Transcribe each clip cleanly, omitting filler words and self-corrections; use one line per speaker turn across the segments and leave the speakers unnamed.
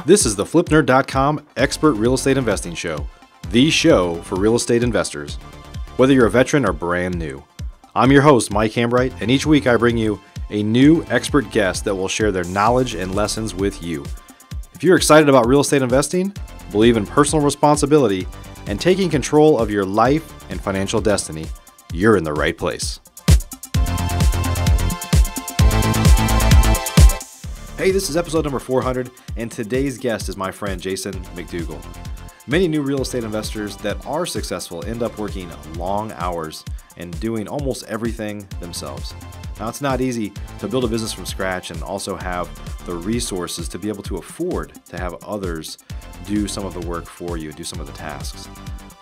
This is the FlipNerd.com Expert Real Estate Investing Show, the show for real estate investors, whether you're a veteran or brand new. I'm your host, Mike Hambright, and each week I bring you a new expert guest that will share their knowledge and lessons with you. If you're excited about real estate investing, believe in personal responsibility, and taking control of your life and financial destiny, you're in the right place. Hey, this is episode number 400, and today's guest is my friend Jason McDougall. Many new real estate investors that are successful end up working long hours and doing almost everything themselves. Now, it's not easy to build a business from scratch and also have the resources to be able to afford to have others do some of the work for you, do some of the tasks.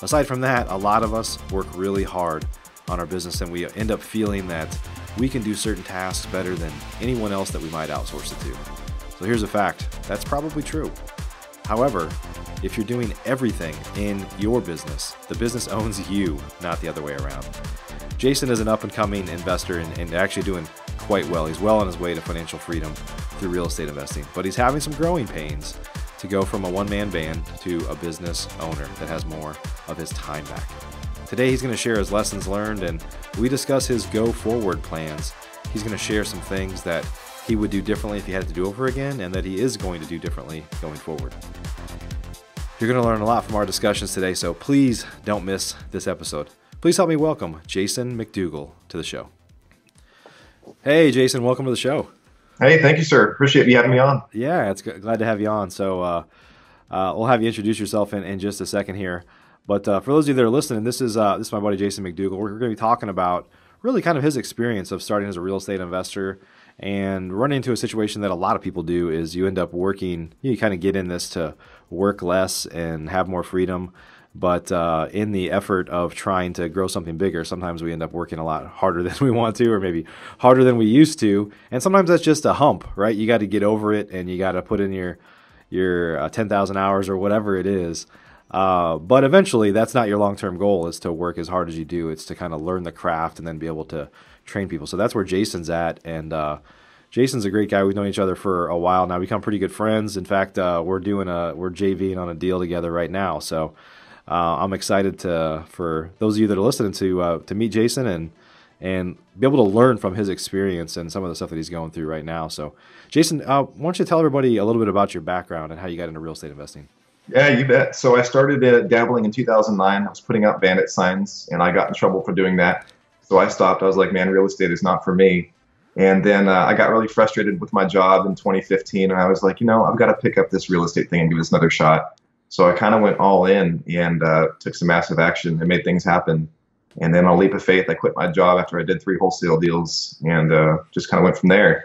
Aside from that, a lot of us work really hard on our business and we end up feeling that we can do certain tasks better than anyone else that we might outsource it to. So here's a fact, that's probably true. However, if you're doing everything in your business, the business owns you, not the other way around. Jason is an up-and-coming investor and actually doing quite well. He's well on his way to financial freedom through real estate investing, but he's having some growing pains to go from a one-man band to a business owner that has more of his time back. Today, he's going to share his lessons learned, and we discuss his go-forward plans. He's going to share some things that he would do differently if he had to do over again, and that he is going to do differently going forward. You're going to learn a lot from our discussions today, so please don't miss this episode. Please help me welcome Jason McDougall to the show. Hey, Jason, welcome to the show.
Hey, thank you, sir. Appreciate you having me on.
Yeah, it's glad to have you on. So we'll have you introduce yourself in just a second here. But for those of you that are listening, this is my buddy Jason McDougall. We're going to be talking about really kind of his experience of starting as a real estate investor and running into a situation that a lot of people do is you end up working, you kind of get in this to work less and have more freedom. But in the effort of trying to grow something bigger, sometimes we end up working a lot harder than we want to, or maybe harder than we used to. And sometimes that's just a hump, right? You got to get over it and you got to put in your 10,000 hours or whatever it is. But eventually that's not your long-term goal, is to work as hard as you do. It's to kind of learn the craft and then be able to train people. So that's where Jason's at. And Jason's a great guy. We've known each other for a while now, become pretty good friends. In fact, we're JVing on a deal together right now. So I'm excited for those of you that are listening to meet Jason and be able to learn from his experience and some of the stuff that he's going through right now. So Jason, why don't you tell everybody a little bit about your background and how you got into real estate investing?
Yeah, you bet. So I started dabbling in 2009. I was putting out bandit signs, and I got in trouble for doing that. So I stopped. I was like, man, real estate is not for me. And then I got really frustrated with my job in 2015, and I was like, I've got to pick up this real estate thing and give this another shot. So I kind of went all in and took some massive action and made things happen. And then on a leap of faith, I quit my job after I did 3 wholesale deals and just kind of went from there.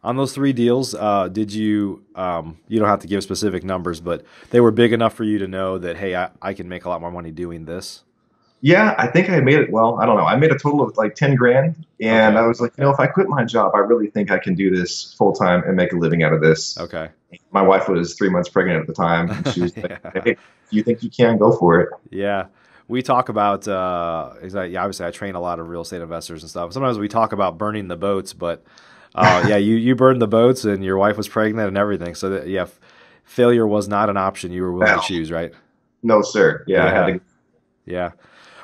On those 3 deals, did you don't have to give specific numbers, but they were big enough for you to know that, hey, I can make a lot more money doing this?
Yeah, I think I made it. Well, I don't know. I made a total of like 10 grand. And
okay.
I was like, if I quit my job, I really think I can do this full time and make a living out of this.
Okay.
My wife was 3 months pregnant at the time. And she was
yeah.
like, hey, do you think you can? Go for it.
Yeah. We talk about, obviously I train a lot of real estate investors and stuff. Sometimes we talk about burning the boats, but yeah, you burned the boats and your wife was pregnant and everything. So that, yeah, failure was not an option you were willing to choose, right?
No, sir. Yeah. I had to.
Yeah.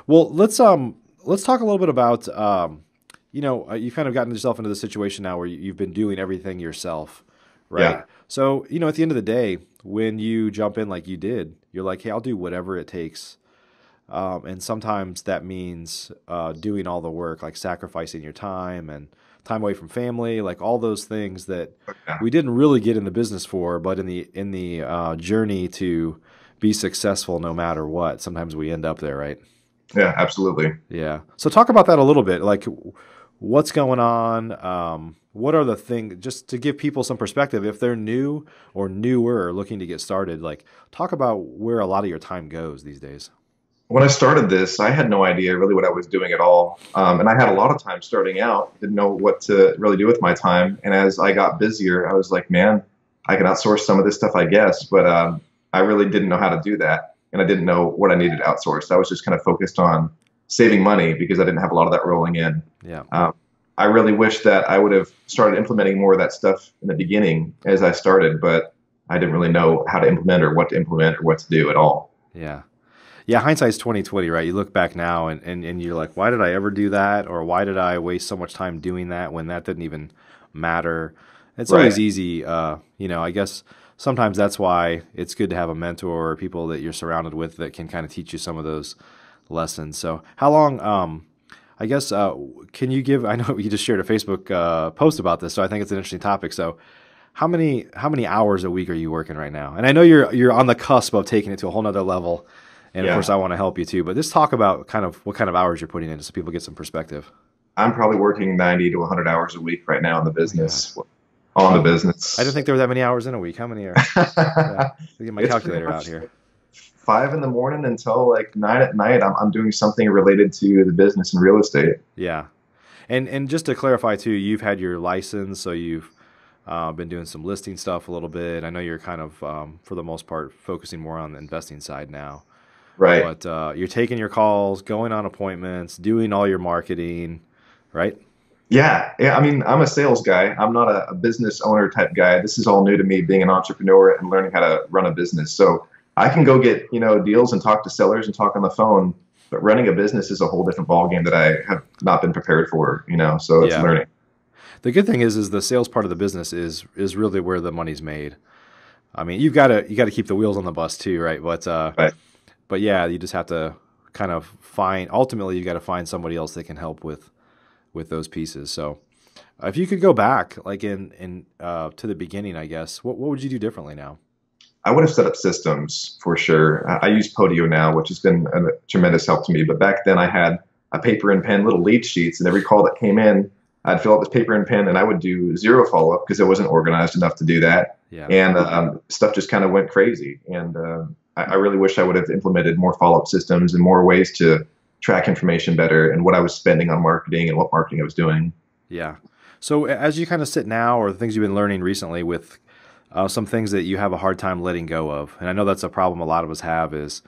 Well, let's talk a little bit about, you've kind of gotten yourself into the situation now where you've been doing everything yourself, right? Yeah. So, at the end of the day, when you jump in like you did, you're like, hey, I'll do whatever it takes. And sometimes that means doing all the work, like sacrificing your time and time away from family, like all those things that we didn't really get in the business for, but in the journey to be successful no matter what, sometimes we end up there, right?
Yeah, absolutely.
Yeah. So talk about that a little bit, like what's going on, what are the things, just to give people some perspective, if they're new or newer looking to get started, like talk about where a lot of your time goes these days.
When I started this, I had no idea really what I was doing at all. And I had a lot of time starting out, didn't know what to really do with my time. And as I got busier, I was like, man, I can outsource some of this stuff, I guess. But I really didn't know how to do that. And I didn't know what I needed outsourced. I was just kind of focused on saving money because I didn't have a lot of that rolling in.
Yeah.
I really wish that I would have started implementing more of that stuff in the beginning as I started. But I didn't really know how to implement or what to implement or what to do at all.
Yeah. Yeah, hindsight's 2020, right? You look back now and you're like, why did I ever do that? Or why did I waste so much time doing that when that didn't even matter? It's
Right.
always easy, I guess sometimes that's why it's good to have a mentor or people that you're surrounded with that can kind of teach you some of those lessons. So how long, I guess, can you give, I know you just shared a Facebook post about this, so I think it's an interesting topic. So how many hours a week are you working right now? And I know you're on the cusp of taking it to a whole nother level. And of
Yeah.
course, I want to help you too. But just talk about kind of what kind of hours you're putting in, so people get some perspective.
I'm probably working 90 to 100 hours a week right now in the
Oh my God!
business, on the
Wow, I didn't
business.
think there were that many hours in a week. How many are? Yeah, let me get my
It's pretty
calculator out
much
here.
5 in the morning until like 9 at night. I'm doing something related to the business and real estate.
Yeah, and just to clarify too, you've had your license, so you've been doing some listing stuff a little bit. I know you're kind of, for the most part, focusing more on the investing side now.
Right.
But you're taking your calls, going on appointments, doing all your marketing, right?
Yeah. Yeah. I mean, I'm a sales guy. I'm not a business owner type guy. This is all new to me being an entrepreneur and learning how to run a business. So I can go get, deals and talk to sellers and talk on the phone, but running a business is a whole different ballgame that I have not been prepared for, so it's
Yeah.
learning.
The good thing is the sales part of the business is really where the money's made. I mean, you got to keep the wheels on the bus too, right?
Right.
But yeah, you just have to kind of find. Ultimately, you got to find somebody else that can help with those pieces. So, if you could go back, like in to the beginning, I guess, what would you do differently now?
I would have set up systems for sure. I use Podio now, which has been a tremendous help to me. But back then I had a paper and pen, little lead sheets, and every call that came in, I'd fill out this paper and pen, and I would do zero follow up because I wasn't organized enough to do that.
Yeah,
And stuff just kind of went crazy. And I really wish I would have implemented more follow up systems and more ways to track information better and what I was spending on marketing and what marketing I was doing.
yeah. So as you kind of sit now, or the things you've been learning recently with some things that you have a hard time letting go of, and I know that's a problem a lot of us have. Is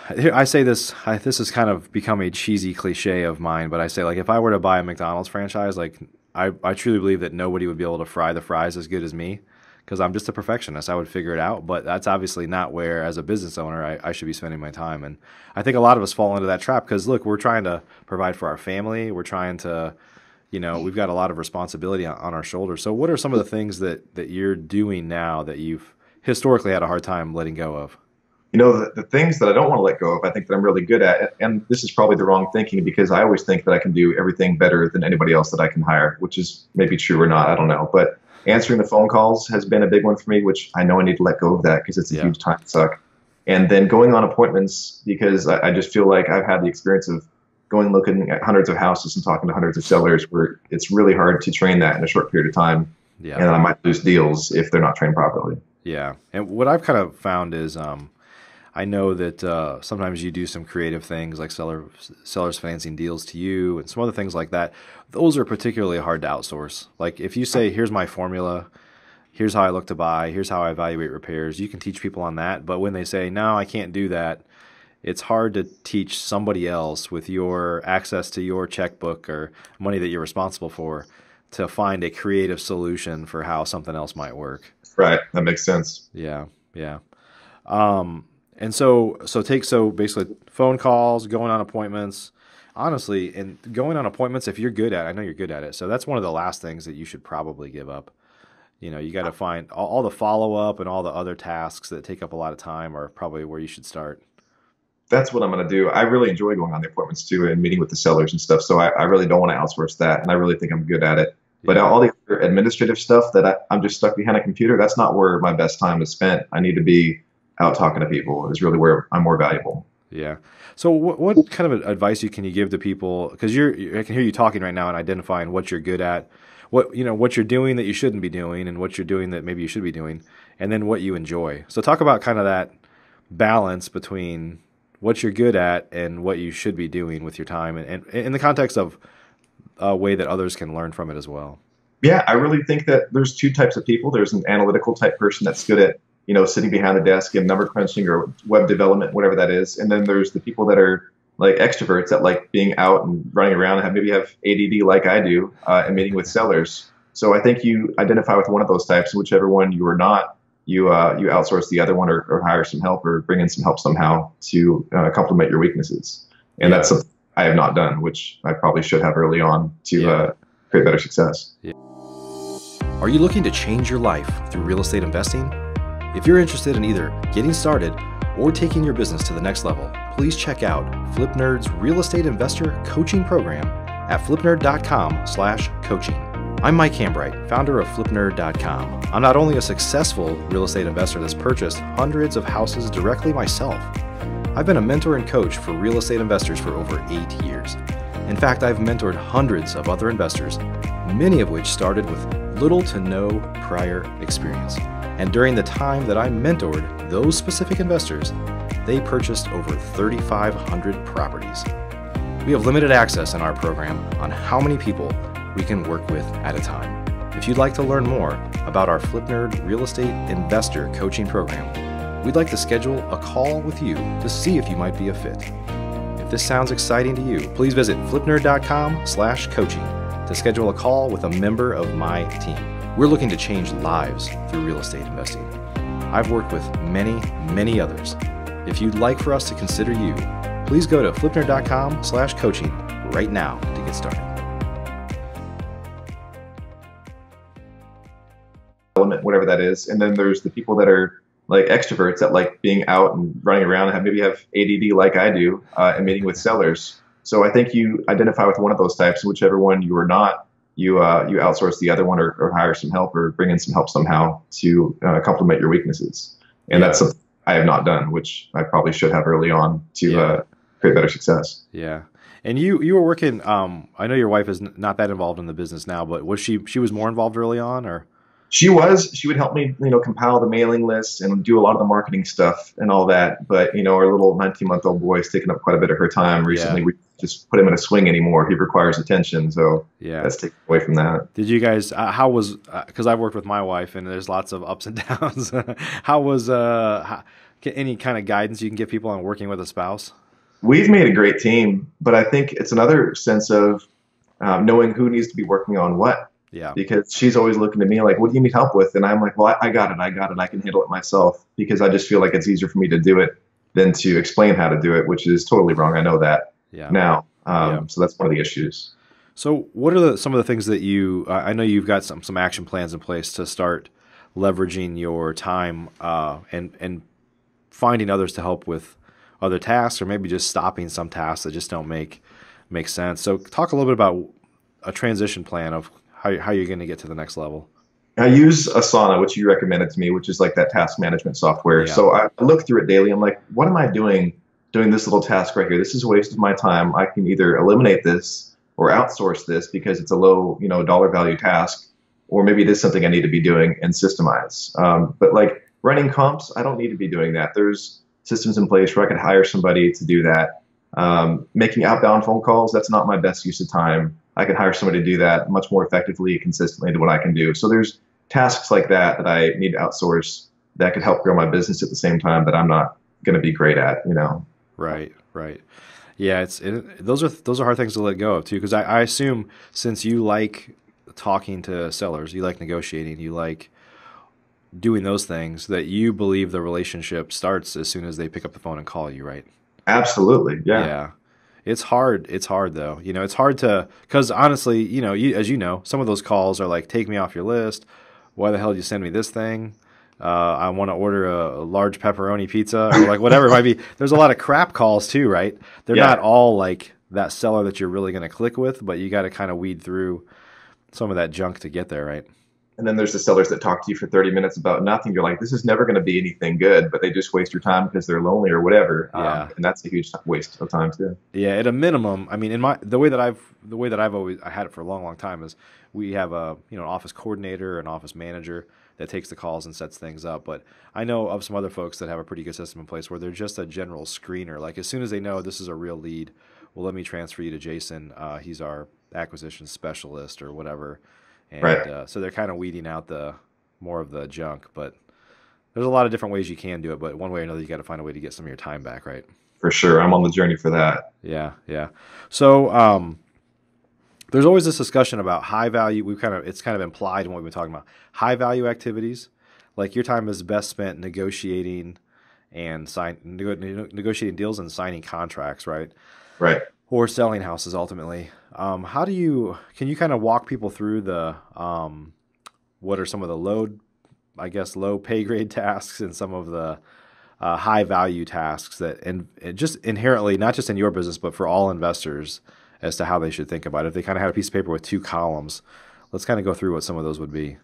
I say this, this has kind of become a cheesy cliche of mine, but I say, like, if I were to buy a McDonald's franchise, like I truly believe that nobody would be able to fry the fries as good as me because I'm just a perfectionist. I would figure it out, but that's obviously not where, as a business owner, I should be spending my time. And I think a lot of us fall into that trap because, look, we're trying to provide for our family. We're trying to, we've got a lot of responsibility on our shoulders. So what are some of the things that you're doing now that you've historically had a hard time letting go of?
The things that I don't want to let go of, I think that I'm really good at, and this is probably the wrong thinking because I always think that I can do everything better than anybody else that I can hire, which is maybe true or not, I don't know. But answering the phone calls has been a big one for me, which I know I need to let go of that because it's a
Yeah.
huge time suck. And then going on appointments because I just feel like I've had the experience of going looking at hundreds of houses and talking to hundreds of sellers where it's really hard to train that in a short period of time.
Yeah.
And then I might lose deals if they're not trained properly.
Yeah. And what I've kind of found is, I know that sometimes you do some creative things like sellers financing deals to you and some other things like that. Those are particularly hard to outsource. Like if you say, here's my formula, here's how I look to buy, here's how I evaluate repairs, you can teach people on that. But when they say, no, I can't do that, it's hard to teach somebody else with your access to your checkbook or money that you're responsible for to find a creative solution for how something else might work.
Right. That makes sense.
Yeah, yeah. And so basically phone calls, going on appointments, honestly, and going on appointments, if you're good at it, I know you're good at it. So that's one of the last things that you should probably give up. You got to find all the follow up and all the other tasks that take up a lot of time are probably where you should start.
That's what I'm going to do. I really enjoy going on the appointments too and meeting with the sellers and stuff. So I really don't want to outsource that. And I really think I'm good at it. But
Yeah.
all the other administrative stuff that I'm just stuck behind a computer, that's not where my best time is spent. I need to be out talking to people is really where I'm more valuable.
Yeah. So what kind of advice can you give to people? Because I can hear you talking right now and identifying what you're good at, what you're doing that you shouldn't be doing, and what you're doing that maybe you should be doing, and then what you enjoy. So talk about kind of that balance between what you're good at and what you should be doing with your time, and in the context of a way that others can learn from it as well.
Yeah, I really think that there's two types of people. There's an analytical type person that's good at, sitting behind the desk and number crunching or web development, whatever that is. And then there's the people that are like extroverts that like being out and running around and maybe have ADD like I do and meeting with sellers. So I think you identify with one of those types, whichever one you are not. you outsource the other one, or hire some help, or bring in some help somehow to complement your weaknesses. And that's something I have not done, which I probably should have early on to create better success.
Yeah. Are you looking to change your life through real estate investing? If you're interested in either getting started or taking your business to the next level, please check out FlipNerd's Real Estate Investor Coaching Program at flipnerd.com/coaching. I'm Mike Hambright, founder of flipnerd.com. I'm not only a successful real estate investor that's purchased hundreds of houses directly myself, I've been a mentor and coach for real estate investors for over 8 years. In fact, I've mentored hundreds of other investors, many of which started with little to no prior experience. And during the time that I mentored those specific investors, they purchased over 3,500 properties. We have limited access in our program on how many people we can work with at a time. If you'd like to learn more about our FlipNerd Real Estate Investor Coaching Program, we'd like to schedule a call with you to see if you might be a fit. If this sounds exciting to you, please visit flipnerd.com/coaching to schedule a call with a member of my team. We're looking to change lives through real estate investing. I've worked with many others. If you'd like for us to consider you, please go to flipnerd.com/coaching right now to get started.
Element, whatever that is. And then there's the people that are like extroverts that like being out and running around and maybe have ADD like I do, and meeting with sellers. So I think you identify with one of those types, whichever one you are not, you outsource the other one, or hire some help, or bring in some help somehow to complement your weaknesses. And that's something I have not done, which I probably should have early on to create better success.
Yeah. And you were working, I know your wife is not that involved in the business now, but was she was more involved early on, or?
She would help me, compile the mailing list and do a lot of the marketing stuff and all that. But, our little 19-month-old boy is taking up quite a bit of her time recently. We just put him in a swing anymore. He requires attention. So that's taken away from that.
Did you guys, how was, because I've worked with my wife and there's lots of ups and downs. How was, any kind of guidance you can give people on working with a spouse?
We've made a great team, but I think it's another sense of knowing who needs to be working on what.
Yeah.
Because she's always looking to me like, what do you need help with? And I'm like, well, I got it. I can handle it myself, because I just feel like it's easier for me to do it than to explain how to do it, which is totally wrong. I know that now. So that's one of the issues.
So what are some of the things that I know you've got some action plans in place to start leveraging your time and finding others to help with other tasks, or maybe just stopping some tasks that just don't make sense. So talk a little bit about a transition plan of how you're going to get to the next level.
I use Asana, which you recommended to me, which is like that task management software. Yeah. So I look through it daily. I'm like, what am I doing this little task right here? This is a waste of my time. I can either eliminate this or outsource this because it's a low, dollar value task, or maybe it is something I need to be doing and systemize. But like running comps, I don't need to be doing that. There's systems in place where I could hire somebody to do that. Making outbound phone calls, that's not my best use of time. I can hire somebody to do that much more effectively and consistently than what I can do. So there's tasks like that I need to outsource that could help grow my business at the same time that I'm not going to be great at,
Right. Yeah, those are hard things to let go of too, because I assume since you like talking to sellers, you like negotiating, you like doing those things, that you believe the relationship starts as soon as they pick up the phone and call you, right?
Absolutely.
Yeah. It's hard. It's hard though. It's hard to, because honestly, as you know, some of those calls are like, take me off your list. Why the hell did you send me this thing? I want to order a large pepperoni pizza, or like whatever it might be. There's a lot of crap calls too, right? They're not all like that seller that you're really going to click with, but you got to kind of weed through some of that junk to get there, right?
And then there's the sellers that talk to you for 30 minutes about nothing. You're like, this is never going to be anything good, but they just waste your time because they're lonely or whatever. And that's a huge waste of time too.
Yeah, at a minimum, I mean, the way that I've always had it for a long time is we have an office coordinator, an office manager that takes the calls and sets things up. But I know of some other folks that have a pretty good system in place where they're just a general screener. Like as soon as they know this is a real lead, well, let me transfer you to Jason. He's our acquisition specialist or whatever. And so they're kind of weeding out more of the junk, but there's a lot of different ways you can do it. But one way or another, you got to find a way to get some of your time back, right?
For sure. I'm on the journey for that.
Yeah. So there's always this discussion about high value. It's kind of implied in what we've been talking about. High value activities, like your time is best spent negotiating and negotiating deals and signing contracts, right?
Right.
Or selling houses ultimately. Can you kind of walk people through what are some of the low pay grade tasks and some of the high value tasks that, and just inherently, not just in your business, but for all investors, as to how they should think about it? If they kind of had a piece of paper with two columns, let's kind of go through what some of those would be.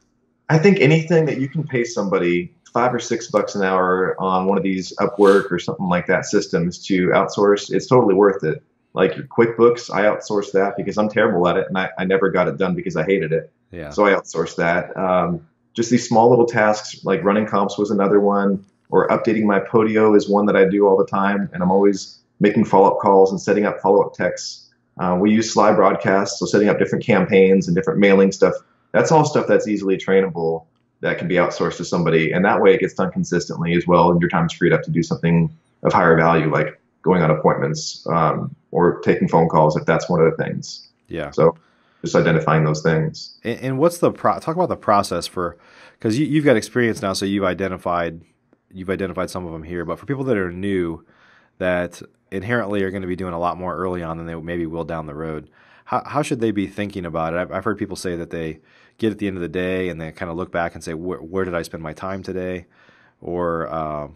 I think anything that you can pay somebody $5 or $6 an hour on one of these Upwork or something like that systems to outsource, it's totally worth it. Like your QuickBooks, I outsourced that because I'm terrible at it, and I never got it done because I hated it.
Yeah.
So I outsourced that. Just these small little tasks, like running comps was another one, or updating my Podio is one that I do all the time, and I'm always making follow-up calls and setting up follow-up texts. We use Sly Broadcast, so setting up different campaigns and different mailing stuff. That's all stuff that's easily trainable that can be outsourced to somebody, and that way it gets done consistently as well, and your time's freed up to do something of higher value, like going on appointments or taking phone calls, if that's one of the things.
Yeah.
So just identifying those things.
And what's talk about the process for, because you've got experience now, so you've identified some of them here, but for people that are new, that inherently are going to be doing a lot more early on than they maybe will down the road, how should they be thinking about it? I've heard people say that they get at the end of the day and they kind of look back and say, where did I spend my time today? Or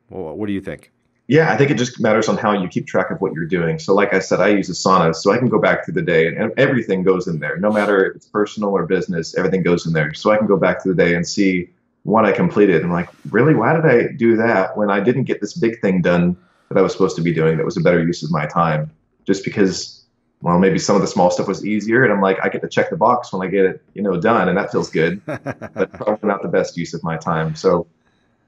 what do you think?
Yeah, I think it just matters on how you keep track of what you're doing. So like I said, I use Asana, so I can go back through the day and everything goes in there. No matter if it's personal or business, everything goes in there. So I can go back through the day and see what I completed. I'm like, really, why did I do that when I didn't get this big thing done that I was supposed to be doing that was a better use of my time? Just because, well, maybe some of the small stuff was easier, and I'm like, I get to check the box when I get it, done, and that feels good, but probably not the best use of my time. So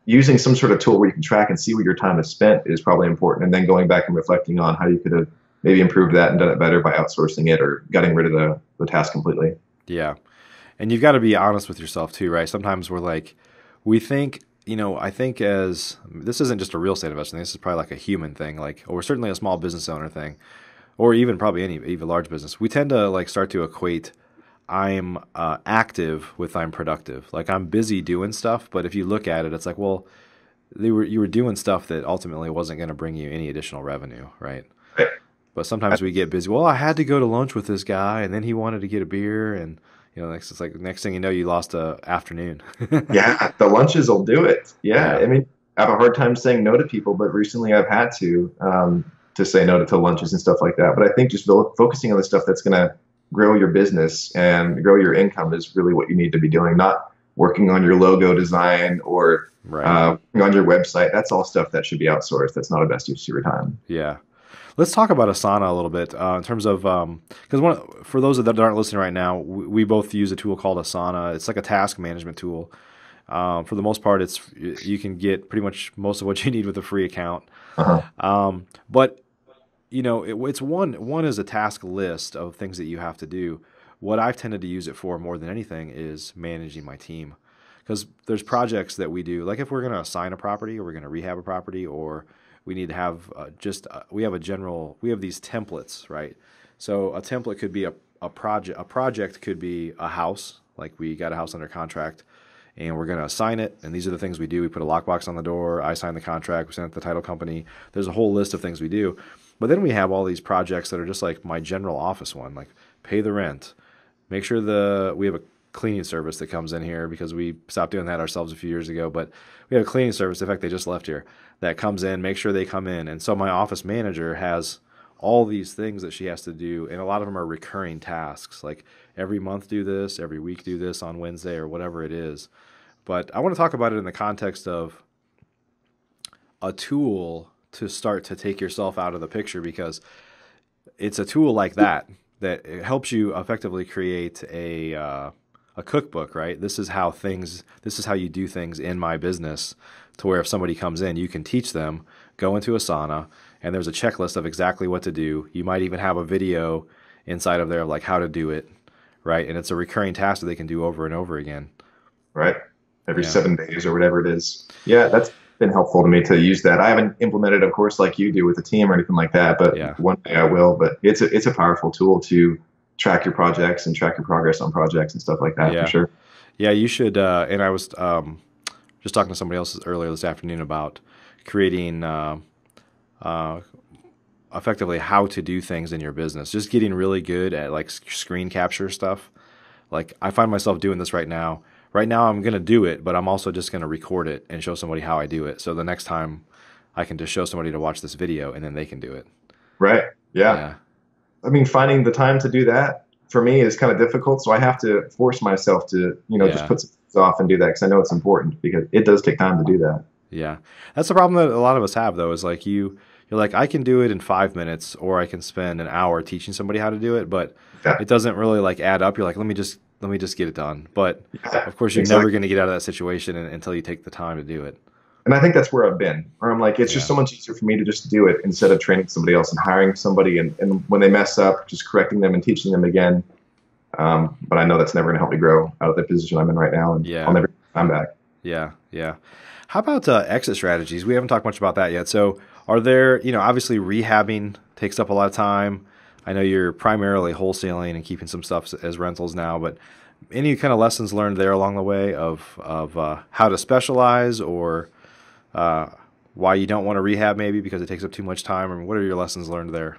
using some sort of tool where you can track and see where your time is spent is probably important, and then going back and reflecting on how you could have maybe improved that and done it better by outsourcing it or getting rid of the task completely.
Yeah. And you've got to be honest with yourself too, right? Sometimes we think, I think this isn't just a real estate investing, this is probably like a human thing, or certainly a small business owner thing, or even probably even large business. We tend to start to equate I'm active with I'm productive. Like I'm busy doing stuff, but if you look at it, it's like, well, you were doing stuff that ultimately wasn't going to bring you any additional revenue, right? But sometimes we get busy. Well, I had to go to lunch with this guy, and then he wanted to get a beer, and next thing you know, you lost a afternoon.
Yeah, the lunches will do it. Yeah, I mean, I have a hard time saying no to people, but recently I've had to say no to lunches and stuff like that. But I think just focusing on the stuff that's going to grow your business and grow your income is really what you need to be doing, not working on your logo design or working on your website. That's all stuff that should be outsourced. That's not a best use of your time.
Yeah. Let's talk about Asana a little bit in terms of, because for those that aren't listening right now, we both use a tool called Asana. It's like a task management tool. For the most part, you can get pretty much most of what you need with a free account. But it's one is a task list of things that you have to do. What I've tended to use it for more than anything is managing my team, because there's projects that we do, like if we're going to assign a property or we're going to rehab a property, or we need to have we have these templates, right? So a template could be a project. A project could be a house, like we got a house under contract and we're going to assign it, and these are the things we do. We put a lockbox on the door, I sign the contract, we send it to the title company. There's a whole list of things we do. But then we have all these projects that are just like my general office one, like pay the rent, make sure we have a cleaning service that comes in here because we stopped doing that ourselves a few years ago, but we have a cleaning service, in fact, they just left here, that comes in, make sure they come in. And so my office manager has all these things that she has to do, and a lot of them are recurring tasks, like every month do this, every week do this on Wednesday or whatever it is. But I want to talk about it in the context of a tool to start to take yourself out of the picture, because it's a tool like that helps you effectively create a cookbook, right? This is how you do things in my business, to where if somebody comes in, you can teach them, go into Asana, and there's a checklist of exactly what to do. You might even have a video inside of there of like how to do it, right? And it's a recurring task that they can do over and over again.
Right. Every 7 days or whatever it is. Yeah, that's been helpful to me to use that. I haven't implemented, of course, like you do with a team or anything like that, but one day I will. But it's a powerful tool to track your projects and track your progress on projects and stuff like that, for sure.
Yeah, you should. And I was just talking to somebody else earlier this afternoon about creating effectively how to do things in your business. Just getting really good at like screen capture stuff. Like I find myself doing this right now. Right now I'm going to do it, but I'm also just going to record it and show somebody how I do it. So the next time I can just show somebody to watch this video and then they can do it.
Right. Yeah.
Yeah.
I mean, finding the time to do that for me is kind of difficult. So I have to force myself to, just put some things off and do that because I know it's important because it does take time to do that.
Yeah. That's the problem that a lot of us have though, is like you're like, I can do it in 5 minutes or I can spend an hour teaching somebody how to do it, but it doesn't really like add up. You're like, let me just get it done. But of course you're never going to get out of that situation until you take the time to do it.
And I think that's where I've been, where I'm like, it's just so much easier for me to just do it instead of training somebody else and hiring somebody. And when they mess up, just correcting them and teaching them again. But I know that's never going to help me grow out of the position I'm in right now. And I'll never get time back.
Yeah. Yeah. How about exit strategies? We haven't talked much about that yet. So are there, obviously rehabbing takes up a lot of time. I know you're primarily wholesaling and keeping some stuff as rentals now, but any kind of lessons learned there along the way of how to specialize or why you don't want to rehab maybe because it takes up too much time? I mean, what are your lessons learned there?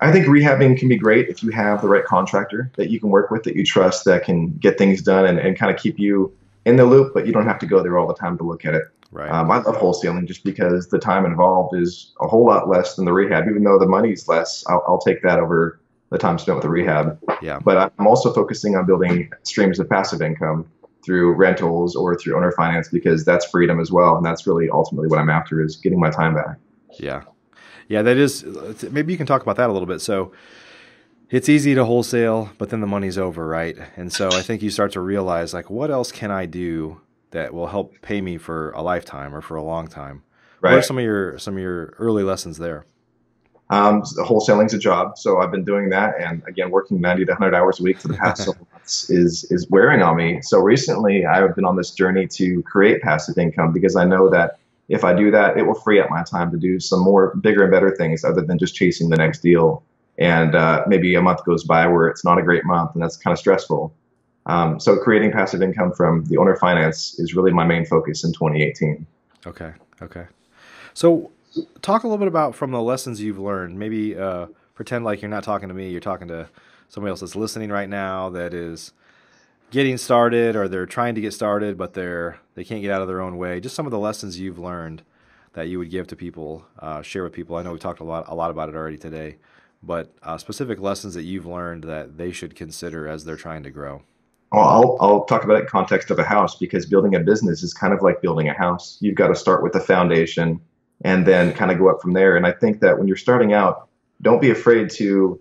I think rehabbing can be great if you have the right contractor that you can work with, that you trust, that can get things done and kind of keep you in the loop, but you don't have to go there all the time to look at it.
Right.
I love wholesaling just because the time involved is a whole lot less than the rehab. Even though the money's less, I'll take that over the time spent with the rehab.
Yeah.
But I'm also focusing on building streams of passive income through rentals or through owner finance because that's freedom as well. And that's really ultimately what I'm after, is getting my time back.
Yeah. Yeah, that is, maybe you can talk about that a little bit. So it's easy to wholesale, but then the money's over, right? And so I think you start to realize, like, what else can I do that will help pay me for a lifetime or for a long time? Right. What are some of your early lessons there?
Wholesaling's a job, so I've been doing that, and again, working 90 to 100 hours a week for the past several months is wearing on me. So recently, I've been on this journey to create passive income because I know that if I do that, it will free up my time to do some more bigger and better things other than just chasing the next deal. And maybe a month goes by where it's not a great month, and that's kind of stressful. So creating passive income from the owner finance is really my main focus in 2018.
Okay. So talk a little bit about from the lessons you've learned. Maybe pretend like you're not talking to me, you're talking to somebody else that's listening right now that is getting started or they're trying to get started, but they can't get out of their own way. Just some of the lessons you've learned that you would give to people, share with people. I know we talked a lot about it already today, but specific lessons that you've learned that they should consider as they're trying to grow.
Well, I'll talk about it in context of a house, because building a business is kind of like building a house. You've got to start with the foundation and then kind of go up from there. And I think that when you're starting out, don't be afraid to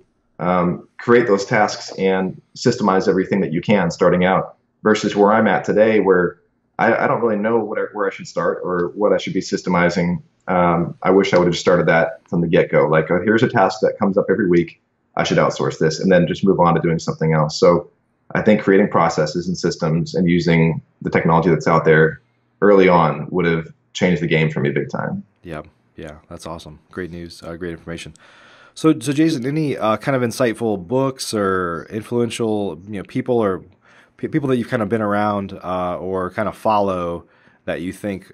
create those tasks and systemize everything that you can starting out, versus where I'm at today, where I don't really know where I should start or what I should be systemizing. I wish I would have started that from the get-go. Like, here's a task that comes up every week. I should outsource this and then just move on to doing something else. So I think creating processes and systems and using the technology that's out there early on would have changed the game for me big time.
Yeah, that's awesome. Great news, great information. So Jason, any kind of insightful books or influential people or people that you've kind of been around or kind of follow that you think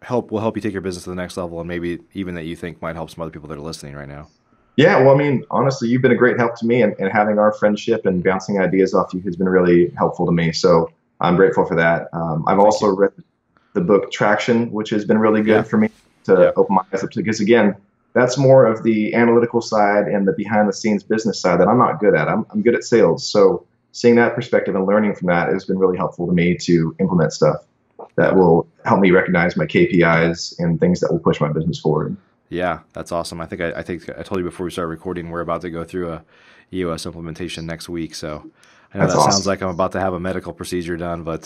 will help you take your business to the next level, and maybe even that you think might help some other people that are listening right now?
Yeah, well, I mean, honestly, you've been a great help to me, and having our friendship and bouncing ideas off you has been really helpful to me. So I'm grateful for that. I've also read the book Traction, which has been really good for me to open my eyes up to, because again, that's more of the analytical side and the behind the scenes business side that I'm not good at. I'm good at sales. So seeing that perspective and learning from that has been really helpful to me to implement stuff that will help me recognize my KPIs and things that will push my business forward.
Yeah, that's awesome. I think I told you before we started recording, we're about to go through a EOS implementation next week. So I know that's awesome. Sounds like I'm about to have a medical procedure done, but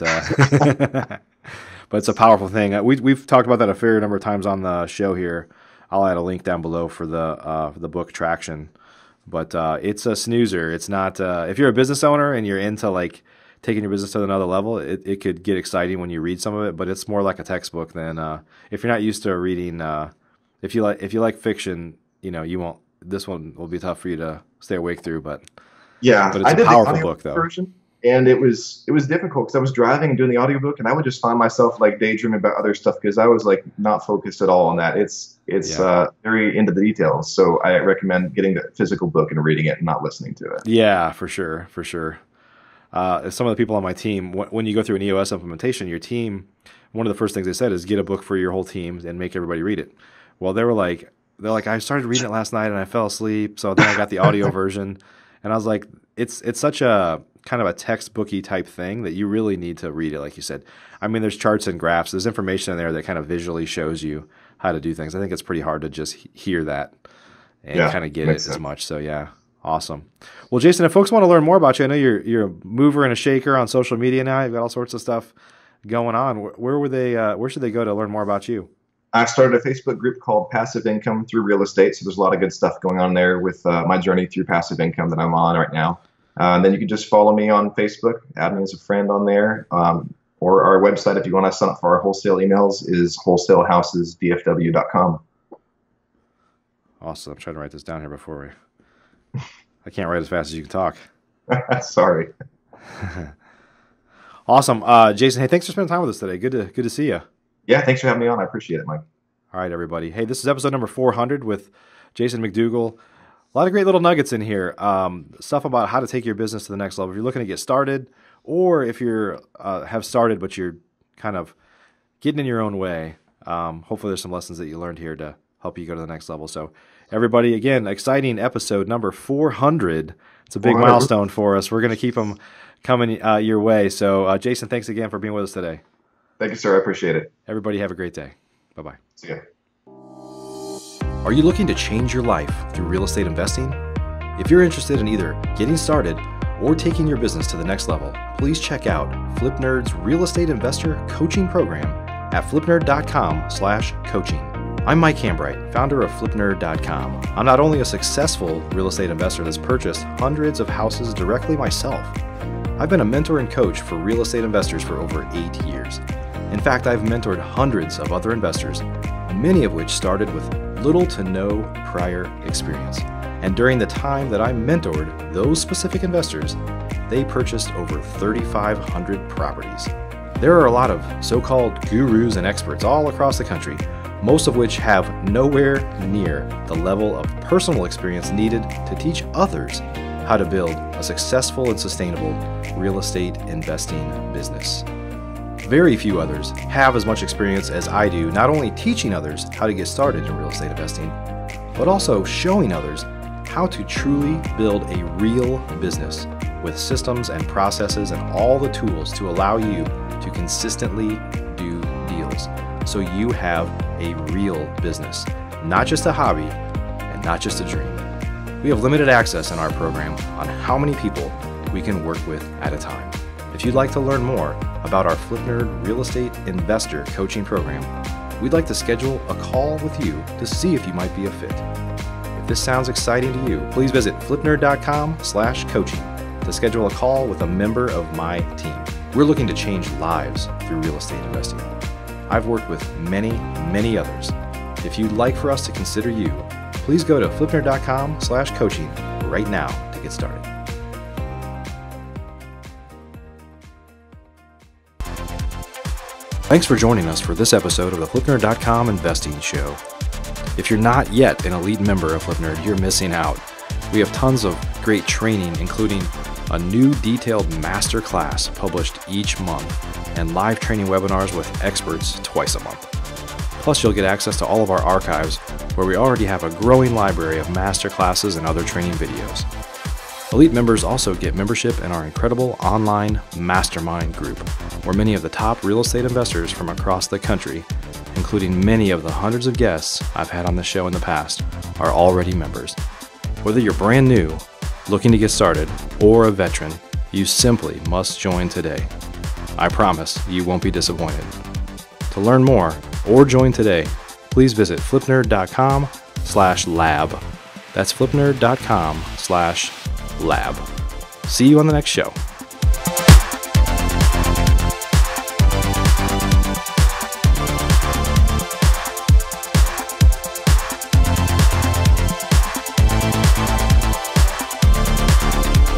but it's a powerful thing. We've talked about that a fair number of times on the show here. I'll add a link down below for the book Traction. But it's a snoozer. It's not if you're a business owner and you're into like taking your business to another level, it could get exciting when you read some of it, but it's more like a textbook than if you're not used to reading. If you like fiction, you won't. This one will be tough for you to stay awake through, but
yeah,
it's a powerful book though.
Version. And it was difficult because I was driving and doing the audiobook, and I would just find myself like daydreaming about other stuff because I was like not focused at all on that. It's very into the details. So I recommend getting the physical book and reading it and not listening to it.
Yeah, for sure. For sure. Some of the people on my team, when you go through an EOS implementation, your team, one of the first things they said is get a book for your whole team and make everybody read it. Well, they're like, I started reading it last night and I fell asleep. So then I got the audio version, and I was like, it's such a kind of a textbooky type thing that you really need to read it. Like you said, I mean, there's charts and graphs, there's information in there that kind of visually shows you how to do things. I think it's pretty hard to just hear that and kind of get it as much. So yeah. Awesome. Well, Jason, if folks want to learn more about you, I know you're a mover and a shaker on social media now. You've got all sorts of stuff going on. Where should they go to learn more about you?
I started a Facebook group called Passive Income Through Real Estate. So there's a lot of good stuff going on there with my journey through passive income that I'm on right now. And then you can just follow me on Facebook, add me as a friend on there. Or our website, if you want to sign up for our wholesale emails, is wholesalehousesdfw.com.
Awesome. I'm trying to write this down here before I can't write as fast as you can talk.
Sorry.
Awesome. Jason, hey, thanks for spending time with us today. Good to see you.
Yeah, thanks for having me on. I appreciate it, Mike.
All right, everybody. Hey, this is episode number 400 with Jason McDougall. A lot of great little nuggets in here. Stuff about how to take your business to the next level. If you're looking to get started, or if you're have started but you're kind of getting in your own way, hopefully there's some lessons that you learned here to help you go to the next level. So everybody, again, exciting episode number 400. It's a big milestone for us. We're going to keep them coming your way. So Jason, thanks again for being with us today.
Thank you, sir. I appreciate it.
Everybody have a great day. Bye-bye.
See ya.
Are you looking to change your life through real estate investing? If you're interested in either getting started or taking your business to the next level, please check out FlipNerd's Real Estate Investor Coaching Program at flipnerd.com/coaching. I'm Mike Hambright, founder of flipnerd.com. I'm not only a successful real estate investor that's purchased hundreds of houses directly myself, I've been a mentor and coach for real estate investors for over 8 years. In fact, I've mentored hundreds of other investors, many of which started with little to no prior experience. And during the time that I mentored those specific investors, they purchased over 3,500 properties. There are a lot of so-called gurus and experts all across the country, most of which have nowhere near the level of personal experience needed to teach others how to build a successful and sustainable real estate investing business. Very few others have as much experience as I do, not only teaching others how to get started in real estate investing, but also showing others how to truly build a real business with systems and processes and all the tools to allow you to consistently do deals. So you have a real business, not just a hobby and not just a dream. We have limited access in our program on how many people we can work with at a time. If you'd like to learn more about our FlipNerd Real Estate Investor Coaching Program, we'd like to schedule a call with you to see if you might be a fit. If this sounds exciting to you, please visit flipnerd.com/coaching to schedule a call with a member of my team. We're looking to change lives through real estate investing. I've worked with many, many others. If you'd like for us to consider you, please go to flipnerd.com/coaching right now to get started. Thanks for joining us for this episode of the flipnerd.com Investing Show. If you're not yet an elite member of FlipNerd, you're missing out. We have tons of great training, including a new detailed master class published each month and live training webinars with experts twice a month. Plus, you'll get access to all of our archives, where we already have a growing library of master classes and other training videos. Elite members also get membership in our incredible online mastermind group, where many of the top real estate investors from across the country, including many of the hundreds of guests I've had on the show in the past, are already members. Whether you're brand new, looking to get started, or a veteran, you simply must join today. I promise you won't be disappointed. To learn more or join today, please visit flipnerd.com/lab. That's flipnerd.com/lab. See you on the next show.